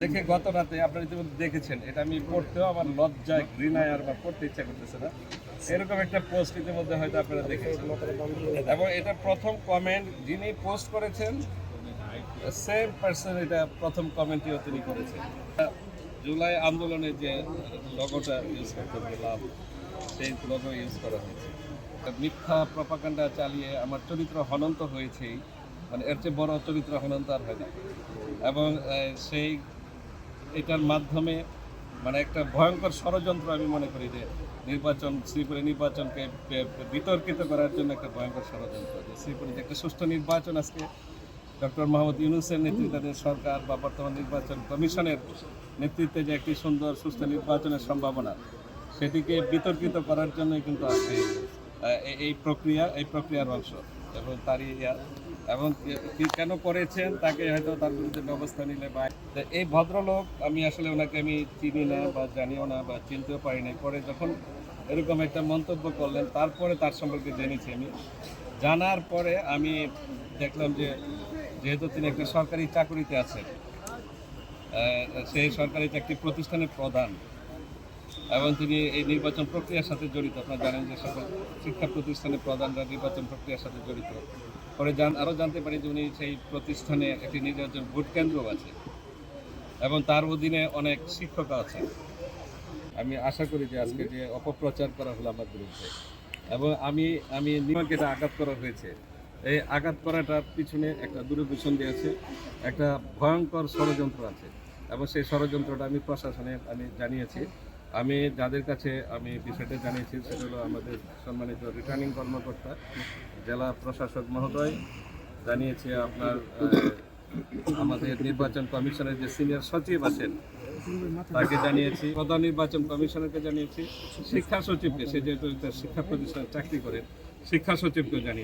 দেখে গত রাতে আপনারা ইতিমধ্যে দেখেছেন, এটা আমি পড়তেও আমার লজ্জায় ঘৃণায় আর পড়তে ইচ্ছা করতেছে না। এরকম একটা পোস্ট ইতিমধ্যে হয়তো আপনারা দেখেছেন, এবং এটা প্রথম কমেন্ট যিনি পোস্ট করেছেন সেম পার্সন, এটা প্রথম কমেন্টটিও তিনি করেছেন। জুলাই আন্দোলনে যে লোগোটা ইউজ করতে লাভ, সেই লোগো ইউজ করা হয়েছে। মিথ্যা প্রপাগান্ডা চালিয়ে আমার চরিত্র হনন্ত হয়েছেই, মানে এর চেয়ে বড় চরিত্র হনন্ত আর হয় না। এবং সেই এটার মাধ্যমে মানে একটা ভয়ঙ্কর ষড়যন্ত্র আমি মনে করি যে শ্রীপুরের নির্বাচনকে বিতর্কিত করার জন্য একটা ভয়ঙ্কর ষড়যন্ত্র, যে শ্রীপুরে যে একটা সুষ্ঠু নির্বাচন আজকে ডক্টর মোহাম্মদ ইউনূসের নেতৃত্বাধীন সরকার বা বর্তমান নির্বাচন কমিশনের নেতৃত্বে যে একটি সুন্দর সুস্থ নির্বাচনের সম্ভাবনা, সেটিকে বিতর্কিত করার জন্যই কিন্তু আজকে এই প্রক্রিয়ার অংশ। এবং তারই এবং কেন করেছেন তাকে হয়তো তার বিরুদ্ধে ব্যবস্থা নিলে বা এই ভদ্রলোক, আমি আসলে ওনাকে আমি চিনি না বা জানিও না বা চিনতেও পারি না। পরে যখন এরকম একটা মন্তব্য করলেন, তারপরে তার সম্পর্কে জেনেছি। আমি জানার পরে আমি দেখলাম যে যেহেতু তিনি একটা সরকারি চাকরিতে আছেন, সেই সরকারি চাকরি প্রতিষ্ঠানের প্রধান, এবং তিনি এই নির্বাচন প্রক্রিয়ার সাথে জড়িত। আপনারা জানেন যে সকল শিক্ষা প্রতিষ্ঠানের প্রধানরা নির্বাচন প্রক্রিয়ার সাথে জড়িত। পরে আরও জানতে পারি যে উনি সেই প্রতিষ্ঠানে একটি নির্বাচন ভোট কেন্দ্রও আছে এবং তার অধীনে অনেক শিক্ষক আছে। আমি আশা করি যে আজকে যে অপপ্রচার করা হলো আমার বিরুদ্ধে, এবং আমি নিয়মকে এটা আঘাত করা হয়েছে, এই আঘাত করাটার পিছনে একটা দূরদর্শন দিয়ে আছে, একটা ভয়ঙ্কর ষড়যন্ত্র আছে, এবং সেই ষড়যন্ত্রটা আমি প্রশাসনে জানিয়েছি। আমি যাদের কাছে আমি বিষয়টা জানিয়েছি সেটা হলো আমাদের সম্মানিত রিটার্নিং কর্মকর্তা, জেলা প্রশাসক মহোদয়, জানিয়েছি আপনার আমাদের নির্বাচন কমিশনের যে সিনিয়র সচিব আছেন তাকে জানিয়েছি, প্রধান নির্বাচন কমিশনারকে জানিয়েছি, শিক্ষা সচিবকে, সে যেহেতু শিক্ষা প্রতিষ্ঠানে চাকরি করেন, শিক্ষা সচিবকেও জানিয়েছি।